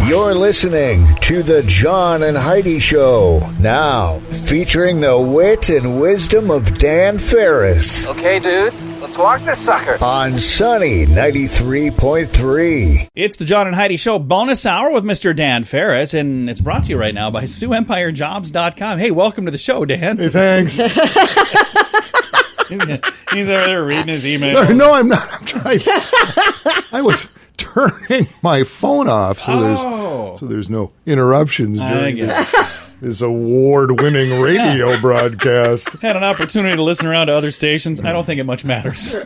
You're listening to the John and Heidi Show, now featuring the wit and wisdom of Dan Farris. Okay, dudes, let's walk this sucker. On Sunny 93.3. It's the John and Heidi Show bonus hour with Mr. Dan Farris, and it's brought to you right now by SiouxEmpireJobs.com. Hey, welcome to the show, Dan. Hey, thanks. He's over there reading his email. Sorry, no, I'm not. I'm trying. I was turning my phone off so there's no interruptions during this award-winning radio broadcast. Had an opportunity to listen around to other stations. I don't think it much matters. we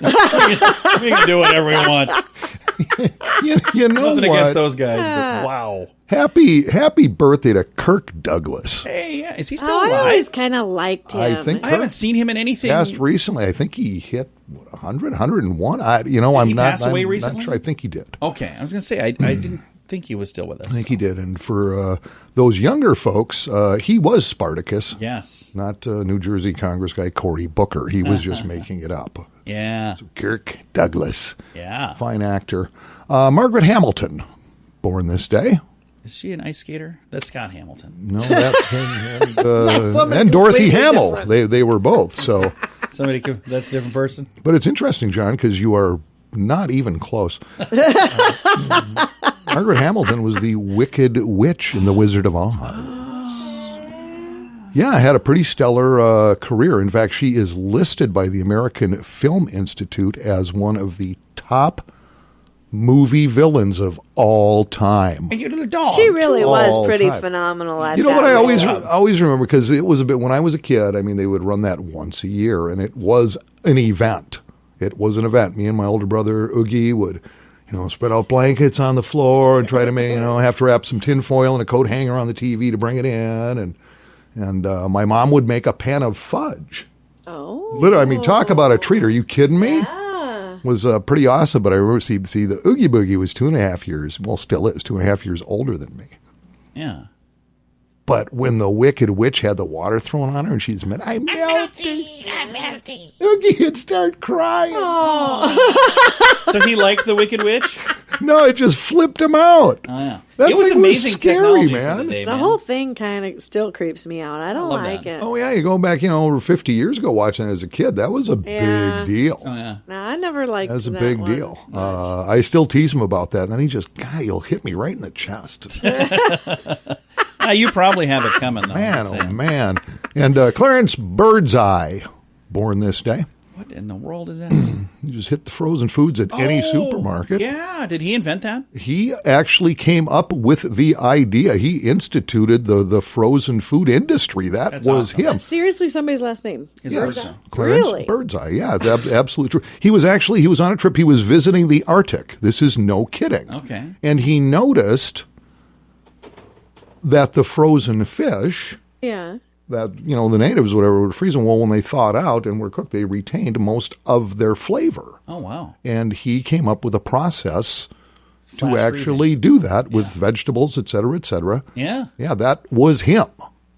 can do whatever we want. You know Nothing what? against those guys, but wow. Happy birthday to Kirk Douglas. Hey, yeah, is he still alive? I always kind of liked him. I haven't seen him in anything. Passed recently. I think he hit 100, 101. Did he pass away recently? Not sure. I think he did. Okay, I was going to say, I didn't think he was still with us. I think he did. And for those younger folks, he was Spartacus. Yes. Not New Jersey Congress guy Cory Booker. He was just making it up. Yeah. So Kirk Douglas. Yeah. Fine actor. Margaret Hamilton, born this day. Is she an ice skater? That's Scott Hamilton. No, that's and Dorothy Hamill. They were both. So that's a different person. But it's interesting, John, because you are not even close. Margaret Hamilton was the Wicked Witch in The Wizard of Oz. Yeah, had a pretty stellar career. In fact, she is listed by the American Film Institute as one of the top movie villains of all time. And your little dog. She really was All pretty time. phenomenal at You know that what I role. always remember, because it was a bit, when I was a kid, I mean, they would run that once a year, and it was an event. It was an event. Me and my older brother, Oogie, would, spread out blankets on the floor and try to make, have to wrap some tinfoil and a coat hanger on the TV to bring it in. And my mom would make a pan of fudge. Oh. Literally, I mean, talk about a treat. Are you kidding me? Yeah. Was pretty awesome, but I remember see the Oogie Boogie was 2.5 years, well, still is 2.5 years older than me. Yeah. But when the Wicked Witch had the water thrown on her and she's I'm melting. Oogie would start crying. So he liked the Wicked Witch? No, it just flipped him out. Oh, yeah. That it was thing amazing scary, technology man. For the day, The whole thing kind of still creeps me out. I don't love like that. it. Oh, yeah, you go back, over 50 years ago watching it as a kid. That was a Yeah. big deal. Oh, yeah. No, I never liked that. That's a big one. deal. I still tease him about that. And then he just, God, you'll hit me right in the chest. You probably have it coming, though. Man, oh, man. And Clarence Birdseye, born this day. What in the world is that? You just hit the frozen foods at any supermarket. Yeah. Did he invent that? He actually came up with the idea. He instituted the frozen food industry. That's was awesome. him. That's seriously somebody's last name. His Yes, Birdseye. Clarence Really? Birdseye. Yeah, it's absolutely true. He was on a trip. He was visiting the Arctic. This is no kidding. Okay. And he noticed that the frozen fish, Yeah. that, the natives, whatever, would freeze them. Well, when they thawed out and were cooked, they retained most of their flavor. Oh, wow. And he came up with a process to Flash actually do that with vegetables, et cetera, et cetera. Yeah. Yeah, that was him.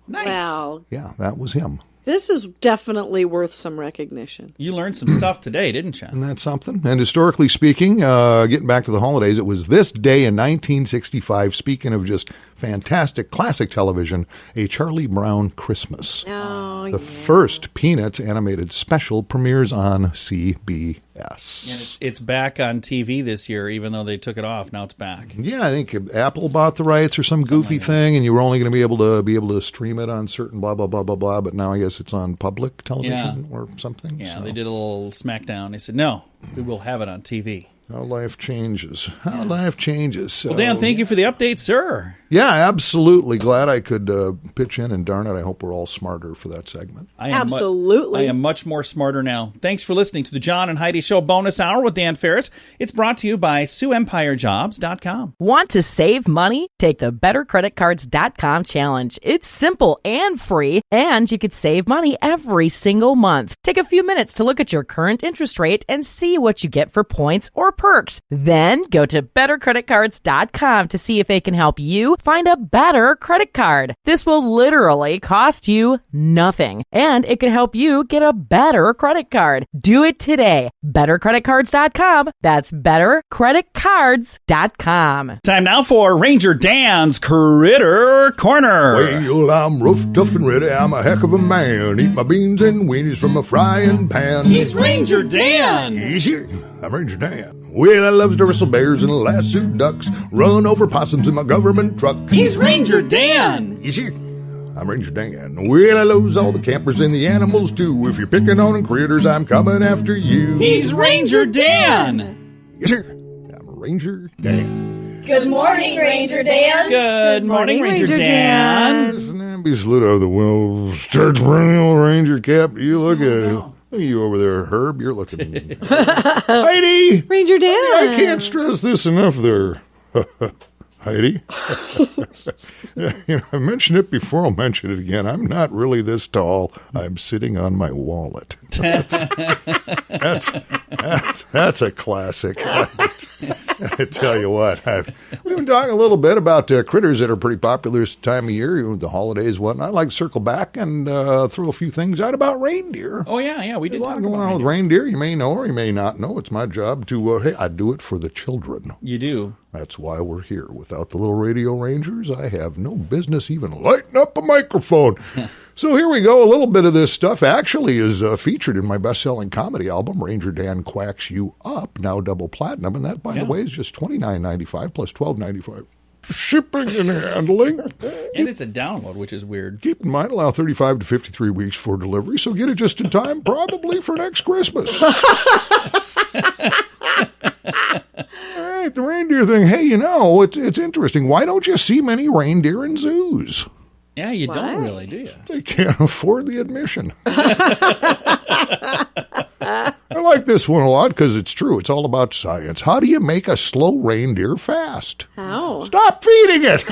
Nice. Wow. Yeah, that was him. This is definitely worth some recognition. You learned some stuff today, didn't you? Isn't that something? And historically speaking, getting back to the holidays, it was this day in 1965, speaking of just fantastic classic television, A Charlie Brown Christmas. Oh, The first Peanuts animated special premieres on CBS. And it's back on TV this year, even though they took it off. Now it's back. Yeah, I think Apple bought the rights or some goofy thing, and you were only going to be able to stream it on certain blah blah blah blah blah. But now I guess it's on public television or something. Yeah, so. they did a little smackdown. They said, no, we will have it on TV. How life changes. How life changes. So, Well, Dan, thank you for the update, sir. Yeah, absolutely. Glad I could pitch in, and darn it, I hope we're all smarter for that segment. I am Absolutely. I am much more smarter now. Thanks for listening to the John and Heidi Show bonus hour with Dan Farris. It's brought to you by SiouxEmpireJobs.com. Want to save money? Take the BetterCreditCards.com challenge. It's simple and free, and you could save money every single month. Take a few minutes to look at your current interest rate and see what you get for points or perks. Then go to BetterCreditCards.com to see if they can help you find a better credit card. This will literally cost you nothing, and it could help you get a better credit card. Do it today. BetterCreditCards.com. That's BetterCreditCards.com. Time now for Ranger Dan's Critter Corner. Well, I'm rough, tough, and ready. I'm a heck of a man. Eat my beans and weenies from a frying pan. He's Ranger Dan. Easy. I'm Ranger Dan. Well, I love to wrestle bears and lasso ducks. Run over possums in my government truck. He's Ranger Dan. Easy. I'm Ranger Dan. Well, I loves all the campers and the animals, too. If you're picking on critters, I'm coming after you. He's Ranger Dan. Yes, sir. I'm Ranger Dan. Good morning, Ranger Dan. Good morning, Ranger Dan. Listen, and be slid out of the well. Starts running old Ranger cap. You look at you over there, Herb. You're looking. Heidi! Ranger Dan. I can't stress this enough there. Heidi. I mentioned it before. I'll mention it again. I'm not really this tall. I'm sitting on my wallet. That's a classic. I tell you what. We've been talking a little bit about critters that are pretty popular this time of year, the holidays, whatnot. I'd like to circle back and throw a few things out about reindeer. Oh, yeah, we did There's a talk lot going about on with reindeer. You may know or you may not know. It's my job to, hey, I do it for the children. You do. That's why we're here. Without the little radio rangers, I have no business even lighting up a microphone. So here we go. A little bit of this stuff actually is featured in my best-selling comedy album, Ranger Dan Quacks You Up, now double platinum. And that, by the way, is just $29.95 plus $12.95. Shipping and handling. And it's a download, which is weird. Keep in mind, allow 35 to 53 weeks for delivery, so get it just in time, probably for next Christmas. All right, the reindeer thing. Hey, it's interesting. Why don't you see many reindeer in zoos? Yeah, you don't really, do you? They can't afford the admission. I like this one a lot because it's true. It's all about science. How do you make a slow reindeer fast? How? Stop feeding it.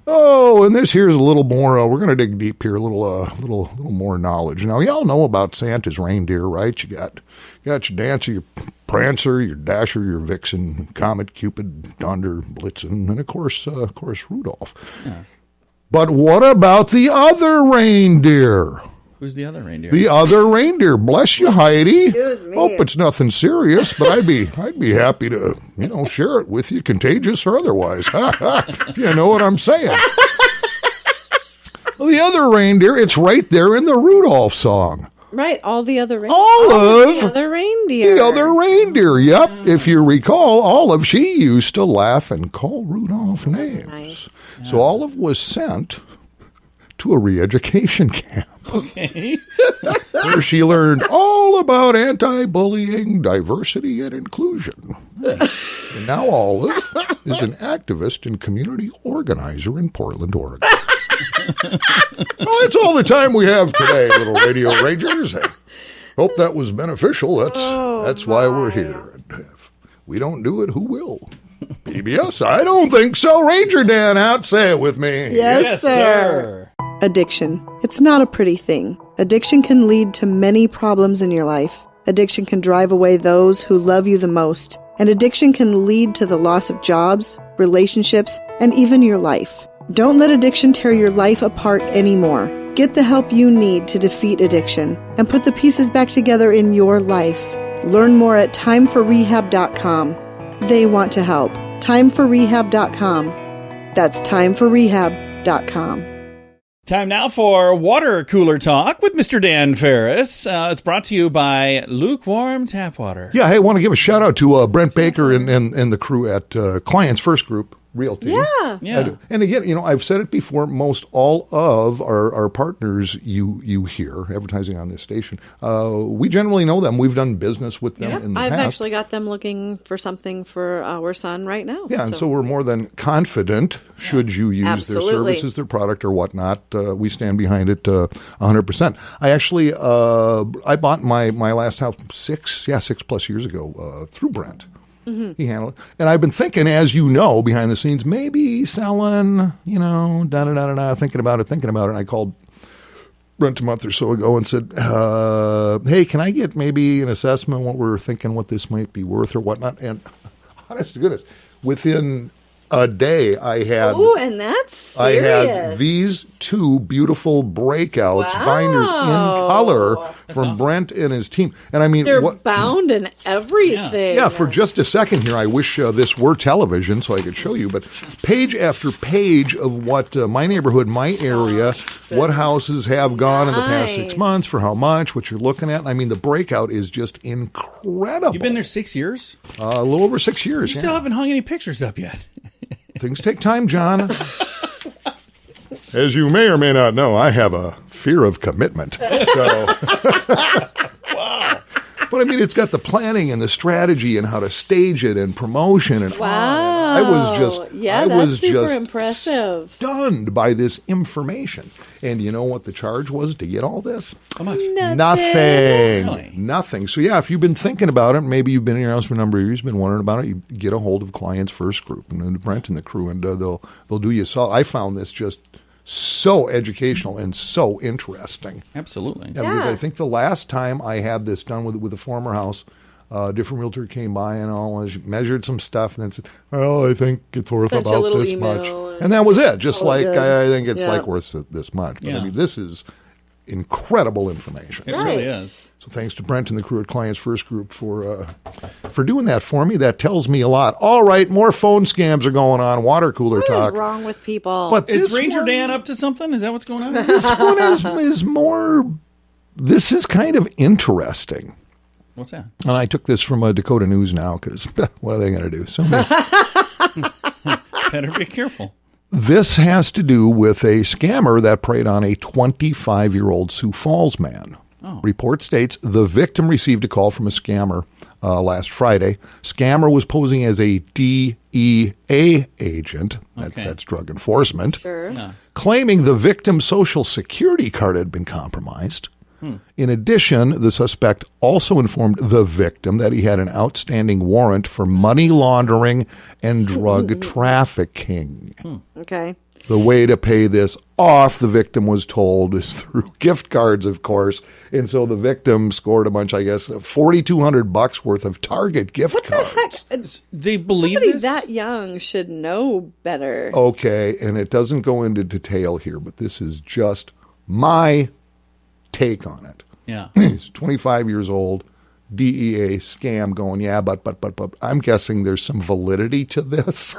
And this here's a little more. We're going to dig deep here. A little more knowledge. Now, y'all know about Santa's reindeer, right? You got your Dancer, your Prancer, your Dasher, your Vixen, Comet, Cupid, Donder, Blitzen, and of course Rudolph. Yeah. But what about the other reindeer? Who's the other reindeer? The other reindeer. Bless you, Heidi. Excuse me. Hope it's nothing serious, but I'd be happy to, share it with you, contagious or otherwise. If you know what I'm saying. Well, the other reindeer, it's right there in the Rudolph song. Right, all the other reindeer. Olive. The other reindeer. The other reindeer, yep. If you recall, Olive, she used to laugh and call Rudolph names. Nice. So Olive was sent to a re-education camp. Okay. Where she learned all about anti-bullying, diversity, and inclusion. And now Olive is an activist and community organizer in Portland, Oregon. Well, that's all the time we have today, little radio rangers. Hope that was beneficial. That's why we're here. And if we don't do it, who will? PBS? I don't think so. Ranger Dan out. Say it with me. Yes, sir. Addiction. It's not a pretty thing. Addiction can lead to many problems in your life. Addiction can drive away those who love you the most. And addiction can lead to the loss of jobs, relationships, and even your life. Don't let addiction tear your life apart anymore. Get the help you need to defeat addiction and put the pieces back together in your life. Learn more at timeforrehab.com. They want to help. Timeforrehab.com. That's timeforrehab.com. Time now for Water Cooler Talk with Mr. Dan Farris. It's brought to you by Lukewarm Tap Water. Yeah, hey, I want to give a shout out to Brent Baker and the crew at Clients First Group Realty. Yeah. And again, I've said it before, most all of our partners you hear advertising on this station, we generally know them. We've done business with them in the I've past. actually got them looking for something for our son right now. Yeah, and so we're more than confident should you use Absolutely. their services, their product, or whatnot. We stand behind it 100%. I actually, I bought my last house 6+ years ago through Brent. Mm-hmm. He handled it. And I've been thinking, as you know, behind the scenes, maybe selling, thinking about it. And I called Brent a month or so ago and said, hey, can I get maybe an assessment what we're thinking, what this might be worth or whatnot? And honest to goodness, within a day, I had and that's I serious. had these two beautiful breakouts, Wow. binders in color from awesome. Brent and his team. And I mean, They're what? bound and everything. Yeah, for just a second here, I wish this were television so I could show you, but page after page of what my neighborhood, my area, what houses have gone in the past 6 Nice. months, for how much, what you're looking at. I mean, the breakout is just incredible. You've been there 6 years? A little over 6 years. You still haven't hung any pictures up yet. Things take time, John. As you may or may not know, I have a fear of commitment. So, Wow. but I mean, it's got the planning and the strategy and how to stage it and promotion and Wow. I was super just impressive. stunned by this information. And you know what the charge was to get all this? How much? Nothing. Really? Nothing. So yeah, if you've been thinking about it, maybe you've been in your house for a number of years, been wondering about it, you get a hold of Clients First Group and Brent and the crew, and they'll do you a solid. I found this just so educational and so interesting. Absolutely. Yeah, because I think the last time I had this done with a former house, a different realtor came by and all measured some stuff and then said, "Well, I think it's worth Sent you a about little this email much," and that was it. Just Oh, like good. I think it's Yeah. like worth this much. But Yeah. I mean, this is incredible information. It really is. So thanks to Brent and the crew at Clients First Group for doing that for me. That tells me a lot. All right, more phone scams are going on. Water cooler What talk. is wrong with people? But Is this Ranger one- Dan up to something? Is that what's going on? This one is more. This is kind of interesting. What's that? And I took this from Dakota News Now because what are they going to do? So Better be careful. this has to do with a scammer that preyed on a 25-year-old Sioux Falls man. Oh. Report states the victim received a call from a scammer last Friday. Scammer was posing as a DEA agent. Okay. That's drug enforcement. Sure. Claiming the victim's social security card had been compromised. In addition, the suspect also informed the victim that he had an outstanding warrant for money laundering and drug trafficking. Okay. The way to pay this off, the victim was told, is through gift cards, of course. And so the victim scored a bunch, I guess, $4,200 worth of Target gift cards. They believe Somebody this? that young should know better. Okay, and it doesn't go into detail here, but this is just my take on it. Yeah. He's 25 years old, DEA scam going, yeah, but I'm guessing there's some validity to this.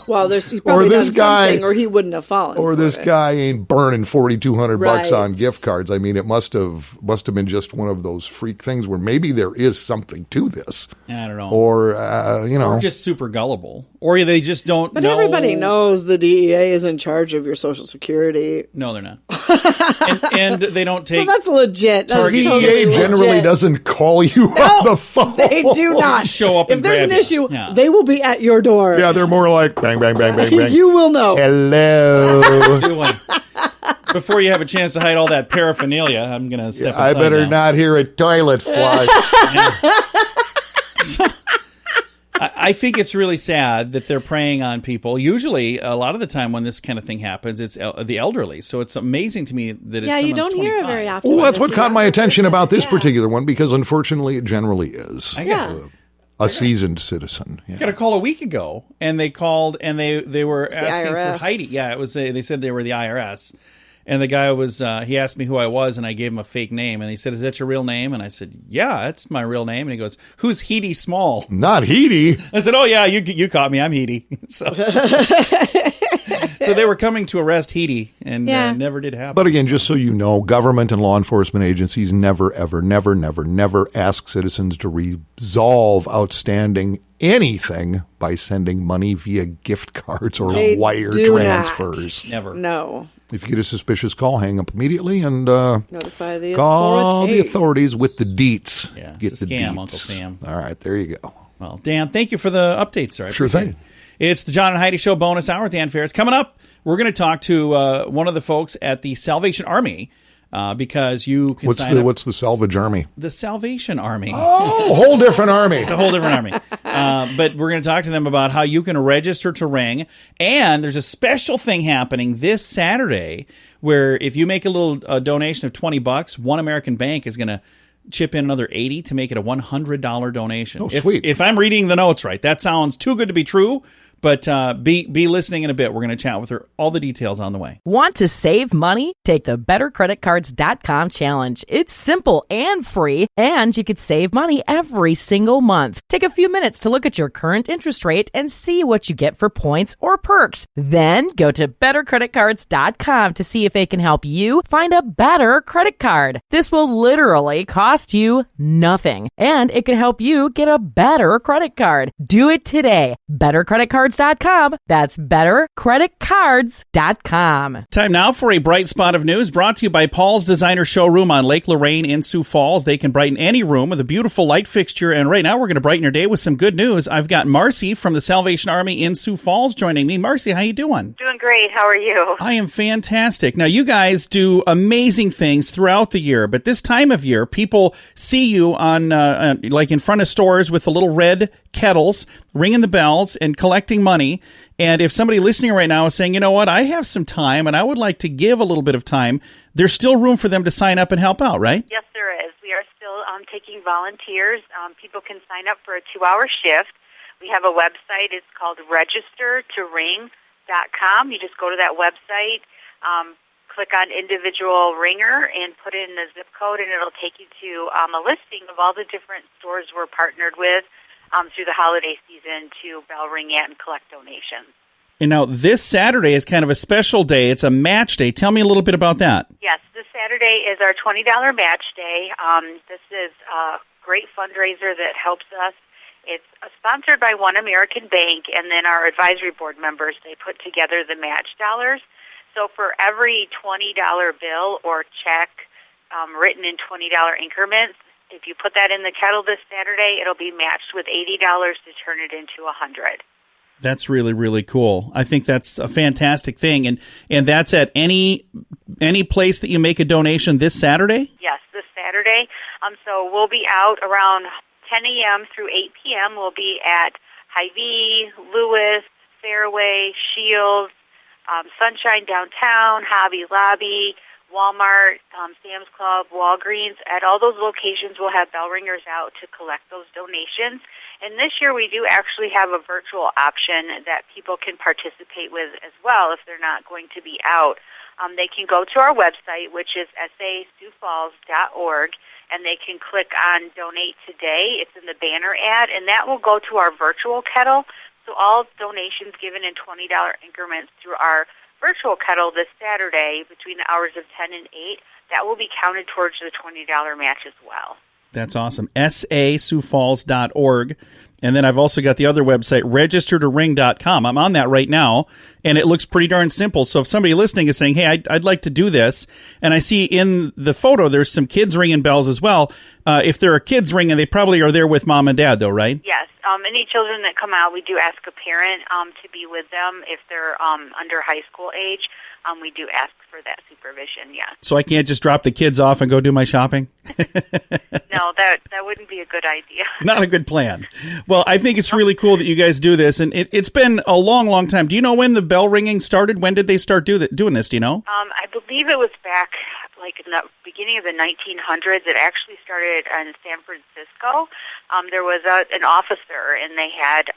Well, he's probably this done guy- something, or he wouldn't have fallen. Or for this it. guy ain't burning $4,200 on Right. gift cards. I mean, it must have been just one of those freak things where maybe there is something to this, I don't know. or Or just super gullible. Or they just don't But know. everybody knows the DEA is in charge of your Social Security. No, they're not. and they don't So take. that's legit. That's Target totally DEA generally legit. doesn't call you on the phone. They do not. Just show up If and there's grab an you. issue, Yeah. they will be at your door. Yeah, they're more like bang, bang, bang, bang, bang. You will know. Hello. Doing. Before you have a chance to hide all that paraphernalia, I'm going to step I inside better now. not hear a toilet flush. I think it's really sad that they're preying on people. Usually, a lot of the time when this kind of thing happens, it's the elderly. So it's amazing to me that it's Yeah, you someone's don't hear it 25. very often. Well, that's It's what a caught my younger attention person. about this Yeah. particular one, because unfortunately it generally is. I Yeah. got A seasoned citizen. Yeah. got a call a week ago, and they called and they were the asking for IRS. Heidi. Yeah, it was. They said they were the IRS, and the guy was. He asked me who I was, and I gave him a fake name, and he said, "Is that your real name?" And I said, "Yeah, that's my real name." And he goes, "Who's Heidi Small?" Not Heidi. I said, "Oh yeah, you caught me. I'm Heidi." So, so they were coming to arrest Heidi, and Yeah. never did happen. But again, just so you know, government and law enforcement agencies never, ever, never, never, never ask citizens to resolve outstanding anything by sending money via gift cards or They wire do not. transfers. never. No. If you get a suspicious call, hang up immediately and Notify the call the authorities. authorities with the deets. Yeah, Get it's a the scam, deets. Uncle Sam. All right, there you go. Well, Dan, thank you for the update, sir. I Sure appreciate thing. it. It's the John and Heidi Show bonus hour with Dan Farris. Coming up, we're going to talk to one of the folks at the Salvation Army because you can sign up. What's the Salvage Army? The Salvation Army. Oh, a whole different army. It's a whole different army. But we're going to talk to them about how you can register to ring. And there's a special thing happening this Saturday where if you make a little donation of $20, One American Bank is going to chip in another $80 to make it a $100 donation. Oh, sweet. If I'm reading the notes right, that sounds too good to be true. But be listening in a bit. We're going to chat with her. All the details on the way. Want to save money? Take the bettercreditcards.com challenge. It's simple and free, and you could save money every single month. Take a few minutes to look at your current interest rate and see what you get for points or perks. Then go to bettercreditcards.com to see if it can help you find a better credit card. This will literally cost you nothing, and it could help you get a better credit card. Do it today. bettercreditcards.com. That's bettercreditcards.com. Time now for a bright spot of news brought to you by Paul's Designer Showroom on Lake Lorraine in Sioux Falls. They can brighten any room with a beautiful light fixture. And right now we're going to brighten your day with some good news. I've got Marcy from the Salvation Army in Sioux Falls joining me. Marcy, how you doing? Doing great. How are you? I am fantastic. Now, you guys do amazing things throughout the year, but this time of year, people see you on like in front of stores with the little red kettles, ringing the bells and collecting money. And if somebody listening right now is saying, you know what, I have some time and I would like to give a little bit of time, there's still room for them to sign up and help out, right? Yes, there is. We are still taking volunteers. People can sign up for a 2-hour shift. We have a website. It's called registertoring.com. You just go to that website, click on individual ringer, and put in the zip code, and it'll take you to a listing of all the different stores we're partnered with through the holiday season to bell ring at and collect donations. And now this Saturday is kind of a special day. It's a match day. Tell me a little bit about that. Yes, this Saturday is our $20 match day. This is a great fundraiser that helps us. It's sponsored by One American Bank, and then our advisory board members, they put together the match dollars. So for every $20 bill or check written in $20 increments, if you put that in the kettle this Saturday, it'll be matched with $80 to turn it into $100. That's really, really cool. I think that's a fantastic thing. And that's at any place that you make a donation this Saturday? Yes, this Saturday. So we'll be out around 10 a.m. through 8 p.m. We'll be at Hy-Vee, Lewis, Fairway, Shields, Sunshine Downtown, Hobby Lobby, Walmart, Sam's Club, Walgreens. At all those locations, we'll have bell ringers out to collect those donations. And this year, we do actually have a virtual option that people can participate with as well if they're not going to be out. They can go to our website, which is siouxfalls.org, and they can click on Donate Today. It's in the banner ad, and that will go to our virtual kettle. So all donations given in $20 increments through our virtual kettle this Saturday between the hours of 10 and 8, that will be counted towards the $20 match as well. That's awesome. SASiouxFalls.org. And then I've also got the other website, registertoring.com. I'm on that right now, and it looks pretty darn simple. So if somebody listening is saying, hey, I'd like to do this, and I see in the photo there's some kids ringing bells as well. If there are kids ringing, they probably are there with mom and dad, though, right? Yes. Any children that come out, we do ask a parent to be with them. If they're under high school age, we do ask for that supervision, yes. So I can't just drop the kids off and go do my shopping? No, that wouldn't be a good idea. Not a good plan. Well, I think it's really cool that you guys do this, and it's been a long, long time. Do you know when the bell ringing started? When did they start doing this? Do you know? I believe it was back like in the beginning of the 1900s. It actually started in San Francisco. There was an officer, and they had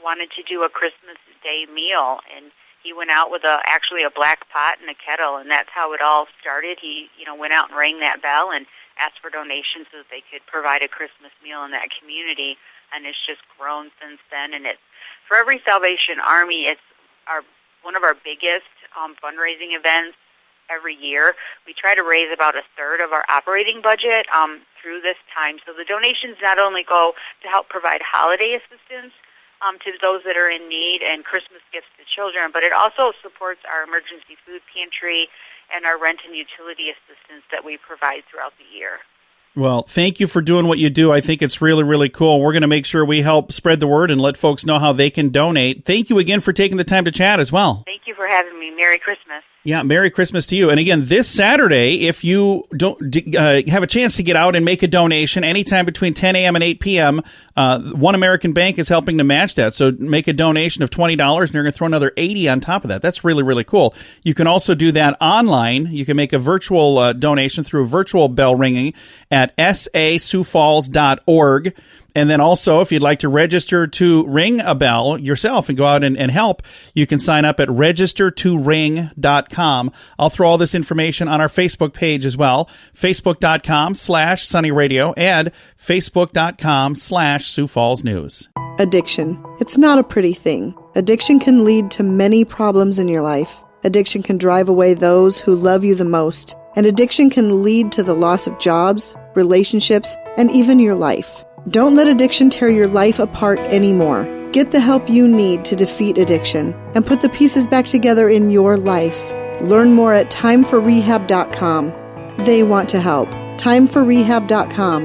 wanted to do a Christmas Day meal, and he went out with actually a black pot and a kettle, and that's how it all started. He, went out and rang that bell and asked for donations so that they could provide a Christmas meal in that community, and it's just grown since then. And it's for every Salvation Army, it's one of our biggest fundraising events every year. We try to raise about a third of our operating budget through this time. So the donations not only go to help provide holiday assistance to those that are in need and Christmas gifts to children, but it also supports our emergency food pantry and our rent and utility assistance that we provide throughout the year. Well, thank you for doing what you do. I think it's really, really cool. We're going to make sure we help spread the word and let folks know how they can donate. Thank you again for taking the time to chat as well. Thank you for having me. Merry Christmas. Yeah, Merry Christmas to you. And again, this Saturday, if you don't have a chance to get out and make a donation anytime between 10 a.m. and 8 p.m., One American Bank is helping to match that. So make a donation of $20, and you're going to throw another $80 on top of that. That's really, really cool. You can also do that online. You can make a virtual donation through virtual bell ringing at SASiouxFalls.org. And then also, if you'd like to register to ring a bell yourself and go out and help, you can sign up at registertoring.com. I'll throw all this information on our Facebook page as well, facebook.com/Sunny Radio and facebook.com/Sioux Falls News. Addiction. It's not a pretty thing. Addiction can lead to many problems in your life. Addiction can drive away those who love you the most. And addiction can lead to the loss of jobs, relationships, and even your life. Don't let addiction tear your life apart anymore. Get the help you need to defeat addiction and put the pieces back together in your life. Learn more at timeforrehab.com. They want to help. Timeforrehab.com.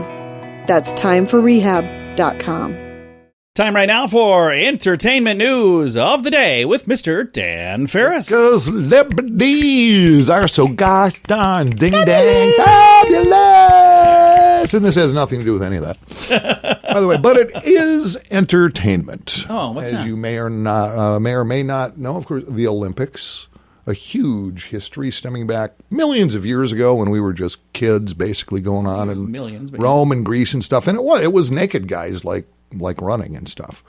That's timeforrehab.com. Time right now for entertainment news of the day with Mr. Dan Farris. Because celebrities are so gosh darn ding-dang fabulous. And this has nothing to do with any of that. By the way, but it is entertainment. Oh, what's that? As you may or may not know, of course, the Olympics. A huge history stemming back millions of years ago when we were just kids basically going on in Rome and Greece and stuff. And it was naked guys like running and stuff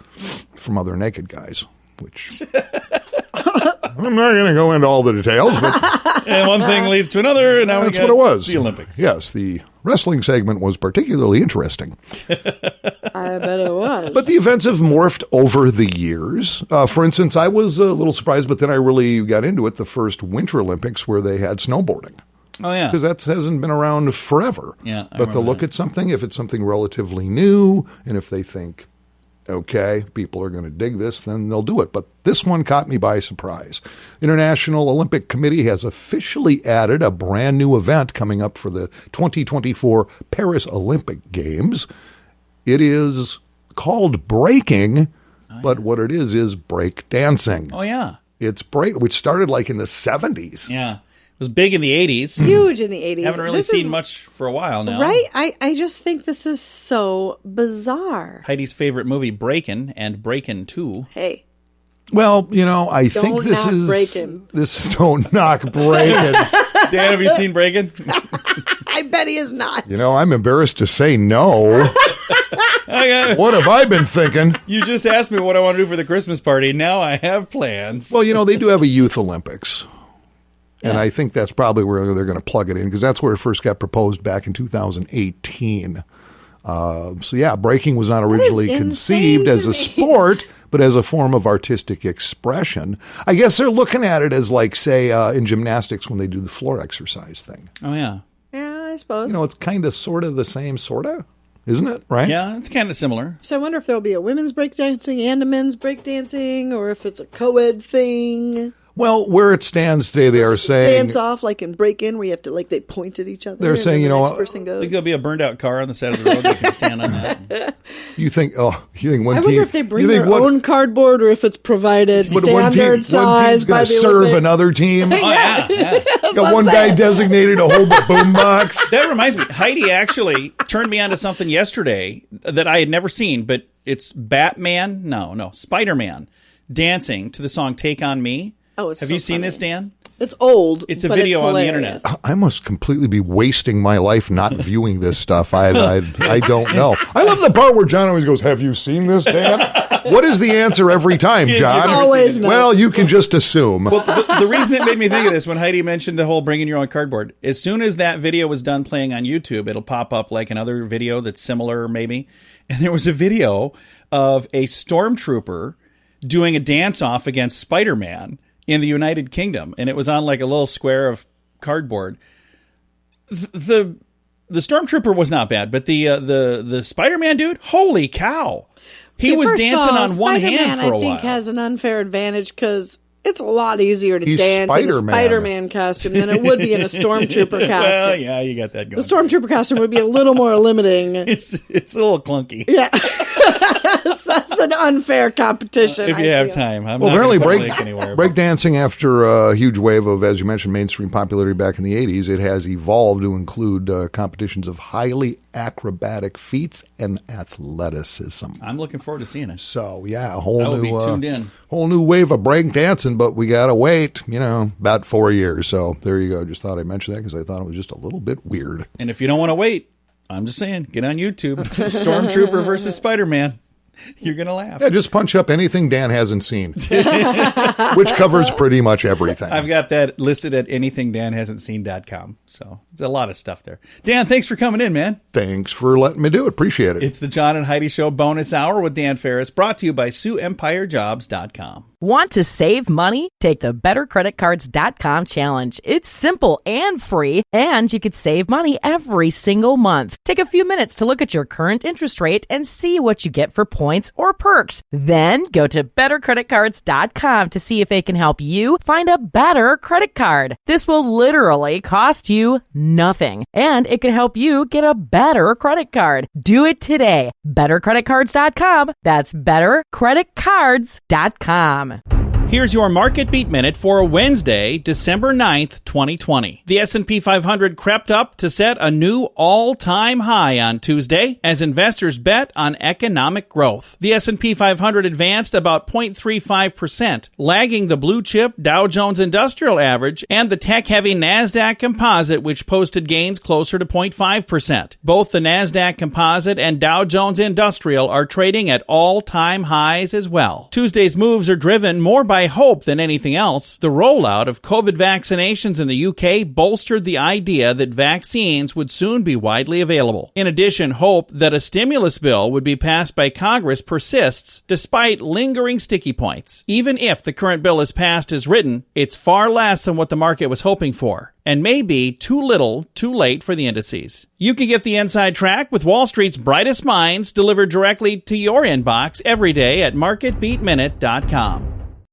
from other naked guys, which I'm not going to go into all the details, but and one thing leads to another, and now that's what it was. The Olympics. Yes, the wrestling segment was particularly interesting. I bet it was. But the events have morphed over the years. For instance, I was a little surprised, but then I really got into it, the first Winter Olympics where they had snowboarding. Oh, yeah. Because that hasn't been around forever. Yeah, but they'll look at something, if it's something relatively new, and if they think, okay, people are going to dig this, then they'll do it. But this one caught me by surprise. International Olympic Committee has officially added a brand new event coming up for the 2024 Paris Olympic Games. It is called breaking, but what it is break dancing. Oh, yeah. It's break, which started like in the 70s. Yeah. It was big in the 80s. Huge in the 80s. Haven't really seen much for a while now. Right? I just think this is so bizarre. Heidi's favorite movie, Breakin' and Breakin' 2. Hey. Well, I think this is... Breakin'. This is Don't Knock Breakin'. Dan, have you seen Breakin'? I bet he is not. I'm embarrassed to say no. Okay. What have I been thinking? You just asked me what I want to do for the Christmas party. Now I have plans. Well, they do have a Youth Olympics. And I think that's probably where they're going to plug it in, because that's where it first got proposed back in 2018. Breaking was not originally conceived as a sport, but as a form of artistic expression. I guess they're looking at it as like, say, in gymnastics when they do the floor exercise thing. Oh, yeah. Yeah, I suppose. It's kind of sort of the same, sort of, isn't it? Right? Yeah, it's kind of similar. So I wonder if there'll be a women's breakdancing and a men's breakdancing, or if it's a co-ed thing. Well, where it stands today, they are saying... Dance off like in Break-In, where you have to, they point at each other. They're saying, the next person goes. I think there'll be a burned-out car on the side of the road that can stand on that. You think one team... I wonder if they bring their own cardboard or if it's provided standard size by the serve Olympics. Another team. Oh, yeah. Got one guy designated to hold the boombox. That reminds me, Heidi actually turned me on to something yesterday that I had never seen, but it's Spider-Man dancing to the song Take On Me. Oh, it's Have you seen this, Dan? It's old. It's a video on the internet. I must completely be wasting my life not viewing this stuff. I don't know. I love the part where John always goes, "Have you seen this, Dan?" What is the answer every time, John? Always no. Well, you can just assume. Well, the reason it made me think of this when Heidi mentioned the whole bringing your own cardboard, as soon as that video was done playing on YouTube, it'll pop up like another video that's similar, maybe. And there was a video of a stormtrooper doing a dance-off against Spider-Man in the United Kingdom, and it was on like a little square of cardboard. The stormtrooper was not bad, but the Spider-Man dude, holy cow! He was dancing on one hand for a while. I think has an unfair advantage because it's a lot easier to dance in a Spider-Man costume than it would be in a stormtrooper costume. Well, yeah, you got that going. The stormtrooper costume would be a little more limiting. It's a little clunky. Yeah. So unfair competition. If you have time. I'm Well, not apparently gonna put a link anywhere, but- breakdancing, after a huge wave of, as you mentioned, mainstream popularity back in the 80s, it has evolved to include competitions of highly acrobatic feats and athleticism. I'm looking forward to seeing it. So, yeah, a I will whole be tuned in. whole new wave of breakdancing, but we got to wait, about 4 years. So there you go. Just thought I'd mention that because I thought it was just a little bit weird. And if you don't want to wait, I'm just saying, get on YouTube. Stormtrooper versus Spider-Man. You're going to laugh. Yeah, just punch up anything Dan hasn't seen, which covers pretty much everything. I've got that listed at anythingdanhasn'tseen.com. So it's a lot of stuff there. Dan, thanks for coming in, man. Thanks for letting me do it. Appreciate it. It's the John and Heidi Show bonus hour with Dan Farris, brought to you by SiouxEmpireJobs.com. Want to save money? Take the bettercreditcards.com challenge. It's simple and free, and you could save money every single month. Take a few minutes to look at your current interest rate and see what you get for points or perks. Then go to bettercreditcards.com to see if they can help you find a better credit card. This will literally cost you nothing, and it could help you get a better credit card. Do it today. Bettercreditcards.com. That's bettercreditcards.com. Here's your Market Beat Minute for Wednesday, December 9th, 2020. The S&P 500 crept up to set a new all-time high on Tuesday as investors bet on economic growth. The S&P 500 advanced about 0.35%, lagging the blue-chip Dow Jones Industrial Average and the tech-heavy NASDAQ Composite, which posted gains closer to 0.5%. Both the NASDAQ Composite and Dow Jones Industrial are trading at all-time highs as well. Tuesday's moves are driven more by hope than anything else. The rollout of COVID vaccinations in the UK bolstered the idea that vaccines would soon be widely available. In addition, hope that a stimulus bill would be passed by Congress persists despite lingering sticky points. Even if the current bill is passed as written, it's far less than what the market was hoping for, and may be too little, too late for the indices. You can get the inside track with Wall Street's brightest minds delivered directly to your inbox every day at marketbeatminute.com.